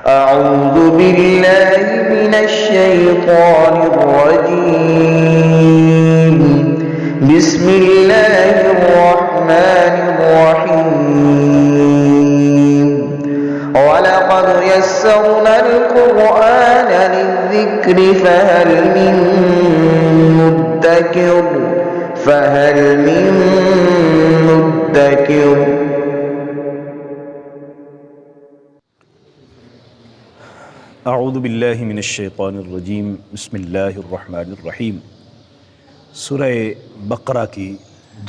أعوذ بالله من الشيطان الرجيم. بسم الله الرحمن الرحيم. ولقد يسرنا القرآن للذكر فهل من مدكر. اعوذ باللہ من الشیطان الرجیم. بسم اللہ الرحمن الرحیم. سورہ بقرہ کی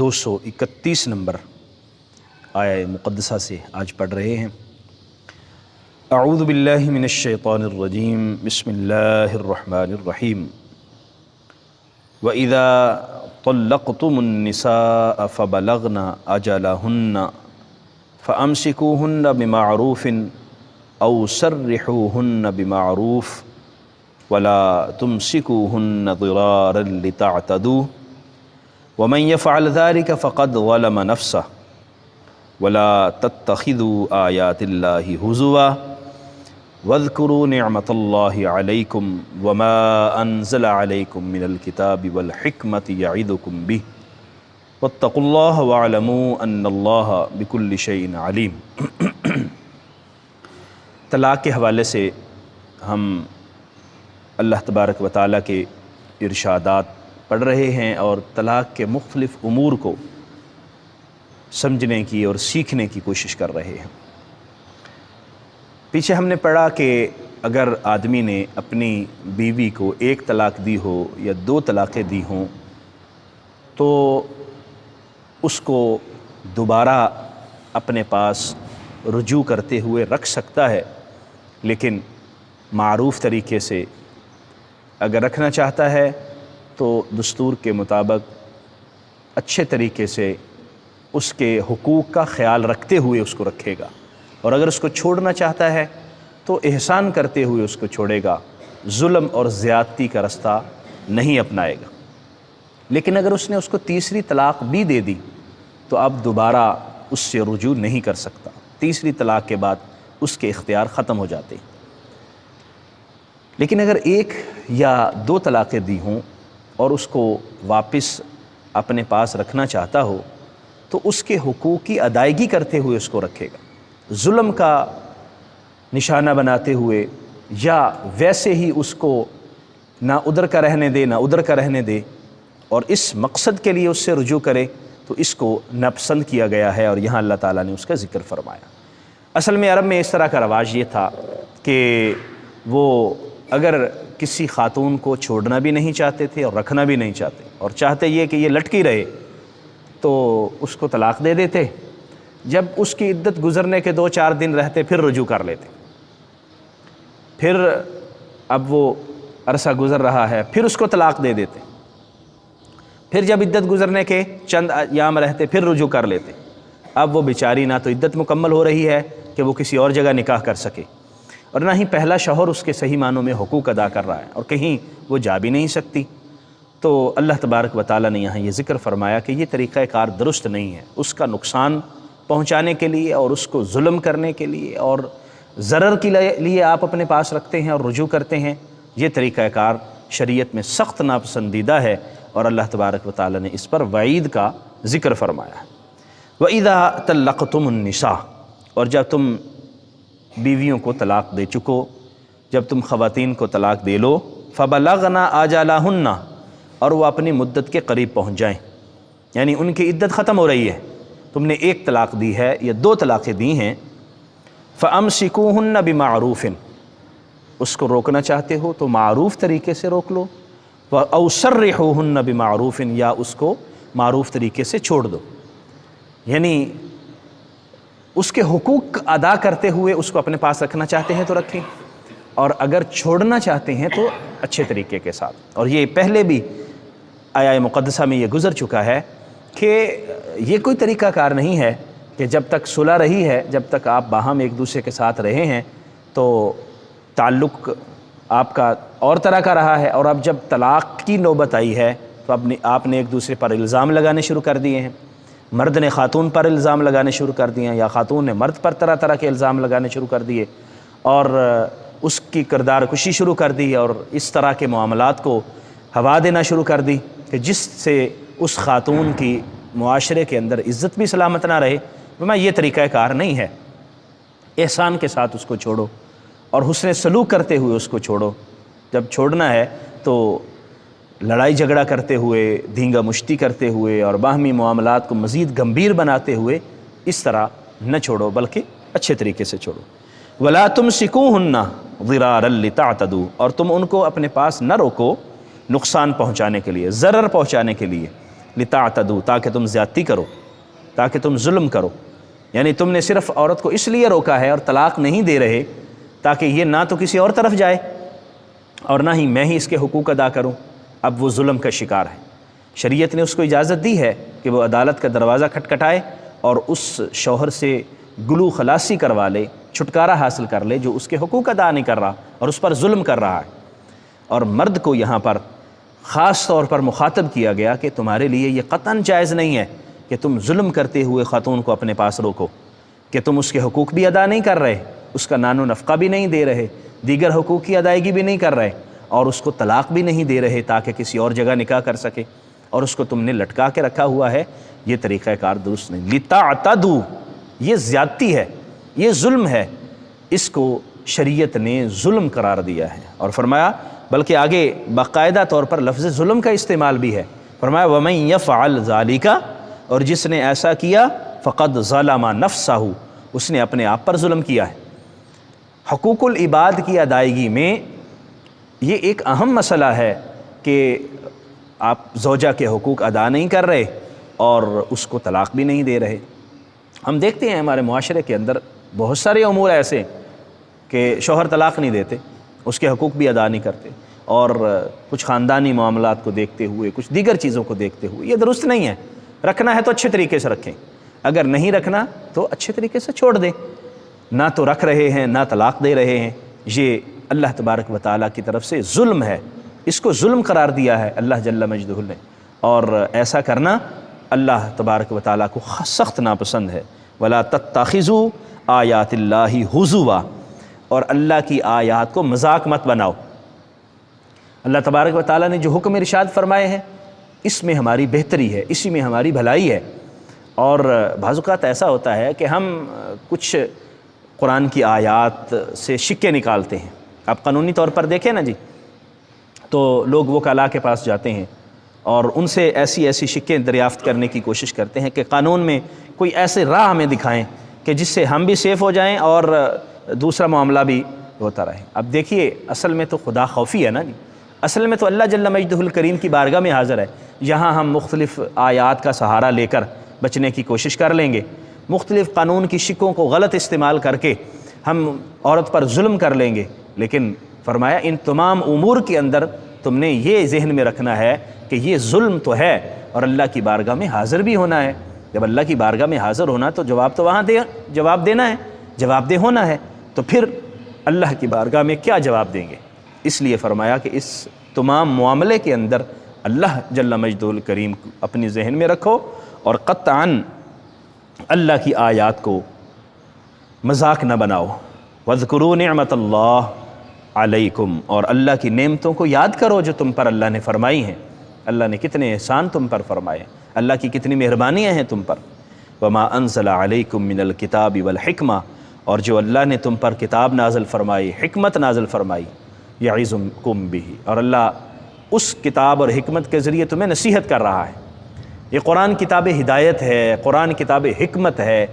231 نمبر آیہ مقدسہ سے آج پڑھ رہے ہیں. اعوذ باللہ من الشیطان الرجیم. بسم اللہ الرحمن الرحیم. وَإِذَا طَلَّقْتُمُ النِّسَاءَ فَبَلَغْنَ أَجَلَهُنَّ فَأَمْسِكُوهُنَّ بِمَعْرُوفٍ أَوْ سَرِّحُوهُنَّ بِمَعْرُوفٍ وَلَا تُمْسِكُوهُنَّ ضِرَارًا لِتَعْتَدُوا وَمَنْ يَفْعَلْ ذَلِكَ فَقَدْ ظَلَمَ نَفْسَهُ وَلَا تَتَّخِذُوا آيَاتِ اللَّهِ هُزُوًا وَاذْكُرُوا نِعْمَةَ اللَّهِ عَلَيْكُمْ وَمَا أَنزَلَ عَلَيْكُمْ مِنَ الْكِتَابِ وَالْحِكْمَةِ يَعِظُكُمْ بِهِ وَاتَّقُوا اللَّهَ وَاعْلَمُوا أَنَّ اللَّهَ بِكُلِّ شَيْءٍ عَلِيمٌ. طلاق کے حوالے سے ہم اللہ تبارک و تعالیٰ کے ارشادات پڑھ رہے ہیں اور طلاق کے مختلف امور کو سمجھنے کی اور سیکھنے کی کوشش کر رہے ہیں. پیچھے ہم نے پڑھا کہ اگر آدمی نے اپنی بیوی کو ایک طلاق دی ہو یا 2 طلاقیں دی ہوں تو اس کو دوبارہ اپنے پاس رجوع کرتے ہوئے رکھ سکتا ہے، لیکن معروف طریقے سے اگر رکھنا چاہتا ہے تو دستور کے مطابق اچھے طریقے سے اس کے حقوق کا خیال رکھتے ہوئے اس کو رکھے گا، اور اگر اس کو چھوڑنا چاہتا ہے تو احسان کرتے ہوئے اس کو چھوڑے گا، ظلم اور زیادتی کا رستہ نہیں اپنائے گا. لیکن اگر اس نے اس کو تیسری طلاق بھی دے دی تو اب دوبارہ اس سے رجوع نہیں کر سکتا. تیسری طلاق کے بعد اس کے اختیار ختم ہو جاتے ہیں. لیکن اگر 1 یا 2 طلاقیں دی ہوں اور اس کو واپس اپنے پاس رکھنا چاہتا ہو تو اس کے حقوق کی ادائیگی کرتے ہوئے اس کو رکھے گا، ظلم کا نشانہ بناتے ہوئے یا ویسے ہی اس کو نہ ادھر کا رہنے دے نہ ادھر کا رہنے دے اور اس مقصد کے لیے اس سے رجوع کرے تو اس کو ناپسند کیا گیا ہے، اور یہاں اللہ تعالیٰ نے اس کا ذکر فرمایا. اصل میں عرب میں اس طرح کا رواج یہ تھا کہ وہ اگر کسی خاتون کو چھوڑنا بھی نہیں چاہتے تھے اور رکھنا بھی نہیں چاہتے اور چاہتے یہ کہ یہ لٹکی رہے تو اس کو طلاق دے دیتے. جب اس کی عدت گزرنے کے 2-4 دن رہتے پھر رجوع کر لیتے. پھر اب وہ عرصہ گزر رہا ہے پھر اس کو طلاق دے دیتے. پھر جب عدت گزرنے کے چند ایام رہتے پھر رجوع کر لیتے. اب وہ بیچاری نہ تو عدت مکمل ہو رہی ہے کہ وہ کسی اور جگہ نکاح کر سکے، اور نہ ہی پہلا شوہر اس کے صحیح معنوں میں حقوق ادا کر رہا ہے اور کہیں وہ جا بھی نہیں سکتی. تو اللہ تبارک و تعالیٰ نے یہاں یہ ذکر فرمایا کہ یہ طریقہ کار درست نہیں ہے. اس کا نقصان پہنچانے کے لیے اور اس کو ظلم کرنے کے لیے اور ضرر کے لیے آپ اپنے پاس رکھتے ہیں اور رجوع کرتے ہیں، یہ طریقہ کار شریعت میں سخت ناپسندیدہ ہے اور اللہ تبارک و تعالیٰ نے اس پر وعید کا ذکر فرمایا ہے. وَإِذَا طَلَّقْتُمُ النِّسَاءَ، اور جب تم بیویوں کو طلاق دے چکو، جب تم خواتین کو طلاق دے لو، فَبَلَغْنَ آجَالَهُنَّ، اور وہ اپنی مدت کے قریب پہنچ جائیں، یعنی ان کی عدت ختم ہو رہی ہے. تم نے 1 طلاق دی ہے یا 2 طلاقیں دی ہیں، فَأَمْسِكُوهُنَّ بِمَعْرُوفٍ، اس کو روکنا چاہتے ہو تو معروف طریقے سے روک لو، أَوْ سَرِّحُوهُنَّ بِمَعْرُوفٍ، یا اس کو معروف طریقے سے چھوڑ دو. یعنی اس کے حقوق ادا کرتے ہوئے اس کو اپنے پاس رکھنا چاہتے ہیں تو رکھیں، اور اگر چھوڑنا چاہتے ہیں تو اچھے طریقے کے ساتھ. اور یہ پہلے بھی آیہ مقدسہ میں یہ گزر چکا ہے کہ یہ کوئی طریقہ کار نہیں ہے کہ جب تک صلح رہی ہے، جب تک آپ باہم ایک دوسرے کے ساتھ رہے ہیں تو تعلق آپ کا اور طرح کا رہا ہے، اور اب جب طلاق کی نوبت آئی ہے تو اب آپ نے ایک دوسرے پر الزام لگانے شروع کر دیے ہیں. مرد نے خاتون پر الزام لگانے شروع کر دیے ہیں یا خاتون نے مرد پر طرح طرح کے الزام لگانے شروع کر دیے. اور اس کی کردار کشی شروع کر دی اور اس طرح کے معاملات کو ہوا دینا شروع کر دی کہ جس سے اس خاتون کی معاشرے کے اندر عزت بھی سلامت نہ رہے، یہ طریقہ کار نہیں ہے۔ احسان کے ساتھ اس کو چھوڑو اور حسن سلوک کرتے ہوئے اس کو چھوڑو۔ جب چھوڑنا ہے تو لڑائی جھگڑا کرتے ہوئے، دھینگا مشتی کرتے ہوئے اور باہمی معاملات کو مزید گمبھیر بناتے ہوئے اس طرح نہ چھوڑو، بلکہ اچھے طریقے سے چھوڑو۔ وَلَا تُمْسِكُوهُنَّ ضِرَارًا لِتَعْتَدُوا، اور تم ان کو اپنے پاس نہ روکو نقصان پہنچانے کے لیے، ضرر پہنچانے کے لیے، لِتَعْتَدُوا، تاکہ تم زیادتی کرو، تاکہ تم ظلم کرو۔ یعنی تم نے صرف عورت کو اس لیے روکا ہے اور طلاق نہیں دے رہے تاکہ یہ نہ تو کسی اور طرف جائے اور نہ ہی میں ہی اس کے حقوق ادا کروں۔ اب وہ ظلم کا شکار ہے۔ شریعت نے اس کو اجازت دی ہے کہ وہ عدالت کا دروازہ کھٹکھٹائے اور اس شوہر سے گلو خلاصی کروا لے، چھٹکارا حاصل کر لے جو اس کے حقوق ادا نہیں کر رہا اور اس پر ظلم کر رہا ہے۔ اور مرد کو یہاں پر خاص طور پر مخاطب کیا گیا کہ تمہارے لیے یہ قطعاً جائز نہیں ہے کہ تم ظلم کرتے ہوئے خاتون کو اپنے پاس روکو، کہ تم اس کے حقوق بھی ادا نہیں کر رہے، اس کا نان و نفقہ بھی نہیں دے رہے، دیگر حقوق کی ادائیگی بھی نہیں کر رہے اور اس کو طلاق بھی نہیں دے رہے تاکہ کسی اور جگہ نکاح کر سکے، اور اس کو تم نے لٹکا کے رکھا ہوا ہے۔ یہ طریقہ کار درست نہیں۔ لِتَعْتَدُوا، یہ زیادتی ہے، یہ ظلم ہے، اس کو شریعت نے ظلم قرار دیا ہے۔ اور فرمایا، بلکہ آگے باقاعدہ طور پر لفظ ظلم کا استعمال بھی ہے، فرمایا وَمَن يَفْعَلْ ذَلِكَ، اور جس نے ایسا کیا فَقَدْ ظَلَمَ نَفْسَهُ، اس نے اپنے آپ پر ظلم کیا ہے۔ حقوق العباد کی ادائیگی میں یہ ایک اہم مسئلہ ہے کہ آپ زوجہ کے حقوق ادا نہیں کر رہے اور اس کو طلاق بھی نہیں دے رہے۔ ہم دیکھتے ہیں ہمارے معاشرے کے اندر بہت سارے امور ایسے کہ شوہر طلاق نہیں دیتے، اس کے حقوق بھی ادا نہیں کرتے، اور کچھ خاندانی معاملات کو دیکھتے ہوئے، کچھ دیگر چیزوں کو دیکھتے ہوئے۔ یہ درست نہیں ہے۔ رکھنا ہے تو اچھے طریقے سے رکھیں، اگر نہیں رکھنا تو اچھے طریقے سے چھوڑ دیں۔ نہ تو رکھ رہے ہیں نہ طلاق دے رہے ہیں، یہ اللہ تبارک و تعالیٰ کی طرف سے ظلم ہے، اس کو ظلم قرار دیا ہے اللہ جل مجدہ نے، اور ایسا کرنا اللہ تبارک و تعالیٰ کو سخت ناپسند ہے۔ وَلَا تَتَّخِذُوا آیات اللہ ہزوا، اور اللہ کی آیات کو مذاق مت بناؤ۔ اللہ تبارک و تعالیٰ نے جو حکم ارشاد فرمائے ہیں اس میں ہماری بہتری ہے، اسی میں ہماری بھلائی ہے۔ اور بعض اوقات ایسا ہوتا ہے کہ ہم کچھ قرآن کی آیات سے شکے نکالتے ہیں۔ آپ قانونی طور پر دیکھیں نا جی، تو لوگ وکلاء کے پاس جاتے ہیں اور ان سے ایسی ایسی شکیں دریافت کرنے کی کوشش کرتے ہیں کہ قانون میں کوئی ایسے راہ ہمیں دکھائیں کہ جس سے ہم بھی سیف ہو جائیں اور دوسرا معاملہ بھی ہوتا رہے۔ اب دیکھیے، اصل میں تو خدا خوفی ہے نا جی، اصل میں تو اللہ جل مجدہ الکریم کی بارگاہ میں حاضر ہے، یہاں ہم مختلف آیات کا سہارا لے کر بچنے کی کوشش کر لیں گے، مختلف قانون کی شکوں کو غلط استعمال کر کے ہم عورت پر ظلم کر لیں گے۔ لیکن فرمایا ان تمام امور کے اندر تم نے یہ ذہن میں رکھنا ہے کہ یہ ظلم تو ہے اور اللہ کی بارگاہ میں حاضر بھی ہونا ہے۔ جب اللہ کی بارگاہ میں حاضر ہونا تو جواب تو وہاں جواب دینا ہے، جواب دہ ہونا ہے، تو پھر اللہ کی بارگاہ میں کیا جواب دیں گے؟ اس لیے فرمایا کہ اس تمام معاملے کے اندر اللہ جل مجدہ الکریم اپنی ذہن میں رکھو اور قطعاً اللہ کی آیات کو مذاق نہ بناؤ۔ وَاذْكُرُوا نِعْمَةَ اللَّهِ عَلَيْكُمْ، اور اللہ کی نعمتوں کو یاد کرو جو تم پر اللہ نے فرمائی ہیں۔ اللہ نے کتنے احسان تم پر فرمائے، اللہ کی کتنی مہربانیاں ہیں تم پر۔ وَمَا أَنزَلَ عَلَيْكُمْ مِنَ الْكِتَابِ وَالْحِكْمَةِ، اور جو اللہ نے تم پر کتاب نازل فرمائی، حکمت نازل فرمائی، یعظکم بہ، اور اللہ اس کتاب اور حکمت کے ذریعے تمہیں نصیحت کر رہا ہے۔ یہ قرآن کتاب ہدایت ہے، قرآن کتاب حکمت ہے،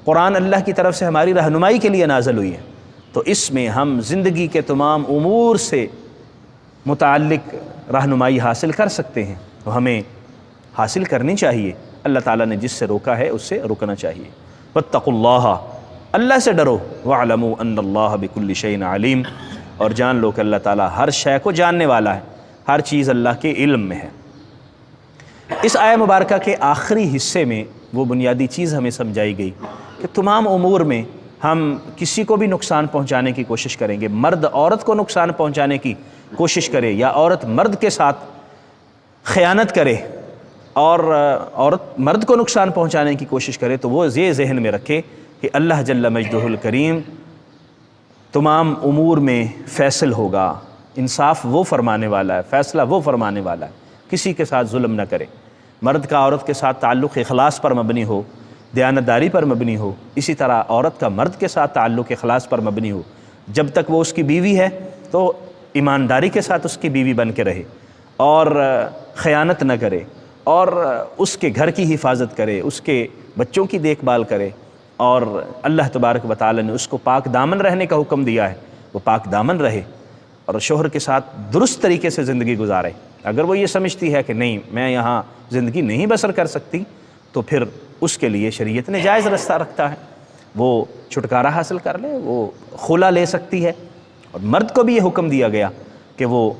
قرآن اللہ کی طرف سے ہماری رہنمائی کے لیے نازل ہوئی ہے، تو اس میں ہم زندگی کے تمام امور سے متعلق رہنمائی حاصل کر سکتے ہیں، تو ہمیں حاصل کرنی چاہیے۔ اللہ تعالیٰ نے جس سے روکا ہے اس سے رکنا چاہیے۔ واتقوا اللہ، اللہ سے ڈرو۔ واعلموا ان اللہ بکل شیء علیم، اور جان لو کہ اللہ تعالیٰ ہر شے کو جاننے والا ہے، ہر چیز اللہ کے علم میں ہے۔ اس آیہ مبارکہ کے آخری حصے میں وہ بنیادی چیز ہمیں سمجھائی گئی کہ تمام امور میں ہم کسی کو بھی نقصان پہنچانے کی کوشش کریں گے، مرد عورت کو نقصان پہنچانے کی کوشش کرے یا عورت مرد کے ساتھ خیانت کرے اور عورت مرد کو نقصان پہنچانے کی کوشش کرے، تو وہ یہ ذہن میں رکھے کہ اللہ جل مجدہ الکریم تمام امور میں فیصل ہوگا، انصاف وہ فرمانے والا ہے، فیصلہ وہ فرمانے والا ہے، کسی کے ساتھ ظلم نہ کرے۔ مرد کا عورت کے ساتھ تعلق اخلاص پر مبنی ہو، دیانتداری پر مبنی ہو، اسی طرح عورت کا مرد کے ساتھ تعلق اخلاص پر مبنی ہو۔ جب تک وہ اس کی بیوی ہے تو ایمانداری کے ساتھ اس کی بیوی بن کے رہے اور خیانت نہ کرے اور اس کے گھر کی حفاظت کرے، اس کے بچوں کی دیکھ بھال کرے، اور اللہ تبارک و تعالی نے اس کو پاک دامن رہنے کا حکم دیا ہے، وہ پاک دامن رہے اور شوہر کے ساتھ درست طریقے سے زندگی گزارے۔ اگر وہ یہ سمجھتی ہے کہ نہیں میں یہاں زندگی نہیں بسر کر سکتی تو پھر اس کے لیے شریعت نے جائز رستہ رکھتا ہے، وہ چھٹکارا حاصل کر لے، وہ خلا لے سکتی ہے۔ اور مرد کو بھی یہ حکم دیا گیا کہ وہ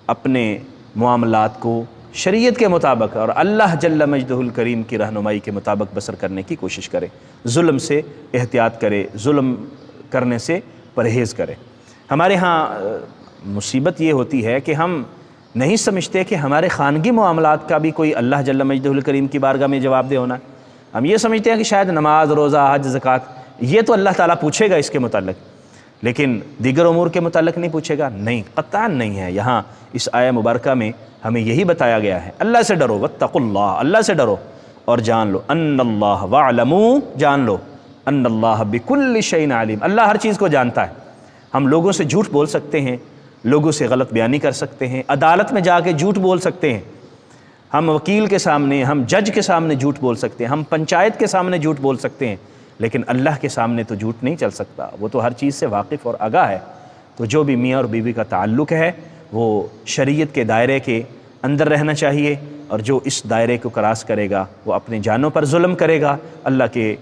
اپنے معاملات کو شریعت کے مطابق اور اللہ جل مجدہ الکریم کی رہنمائی کے مطابق بسر کرنے کی کوشش کرے، ظلم سے احتیاط کرے، ظلم کرنے سے پرہیز کرے۔ ہمارے ہاں مصیبت یہ ہوتی ہے کہ ہم نہیں سمجھتے کہ ہمارے خانگی معاملات کا بھی کوئی اللہ جل مجدہ الکریم کی بارگاہ میں جواب دہ ہونا ہے۔ ہم یہ سمجھتے ہیں کہ شاید نماز، روزہ، حج، زکوٰۃ یہ تو اللہ تعالیٰ پوچھے گا اس کے متعلق، لیکن دیگر امور کے متعلق نہیں پوچھے گا، نہیں، قطعاً نہیں ہے۔ یہاں اس آیہ مبارکہ میں ہمیں یہی بتایا گیا ہے، اللہ سے ڈرو، واتقوا اللہ، اللہ سے ڈرو اور جان لو ان اللہ، واعلموا، جان لو ان اللہ بکل شیء علیم، اللہ ہر چیز کو جانتا ہے۔ ہم لوگوں سے جھوٹ بول سکتے ہیں، لوگوں سے غلط بیانی کر سکتے ہیں، عدالت میں جا کے جھوٹ بول سکتے ہیں، ہم وکیل کے سامنے، ہم جج کے سامنے جھوٹ بول سکتے ہیں، ہم پنچایت کے سامنے جھوٹ بول سکتے ہیں، لیکن اللہ کے سامنے تو جھوٹ نہیں چل سکتا، وہ تو ہر چیز سے واقف اور آگاہ ہے۔ تو جو بھی میاں اور بیوی کا تعلق ہے وہ شریعت کے دائرے کے اندر رہنا چاہیے، اور جو اس دائرے کو کراس کرے گا وہ اپنے جانوں پر ظلم کرے گا، اللہ کے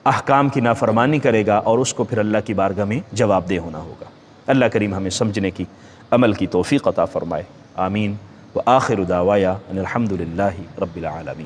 احکام کی نافرمانی کرے گا، اور اس کو پھر اللہ کی بارگاہ میں جواب دہ ہونا ہوگا۔ اللہ کریم ہمیں سمجھنے کی، عمل کی توفیق عطا فرمائے، آمین۔ وآخر دعوایا ان الحمد للہ رب العالمین۔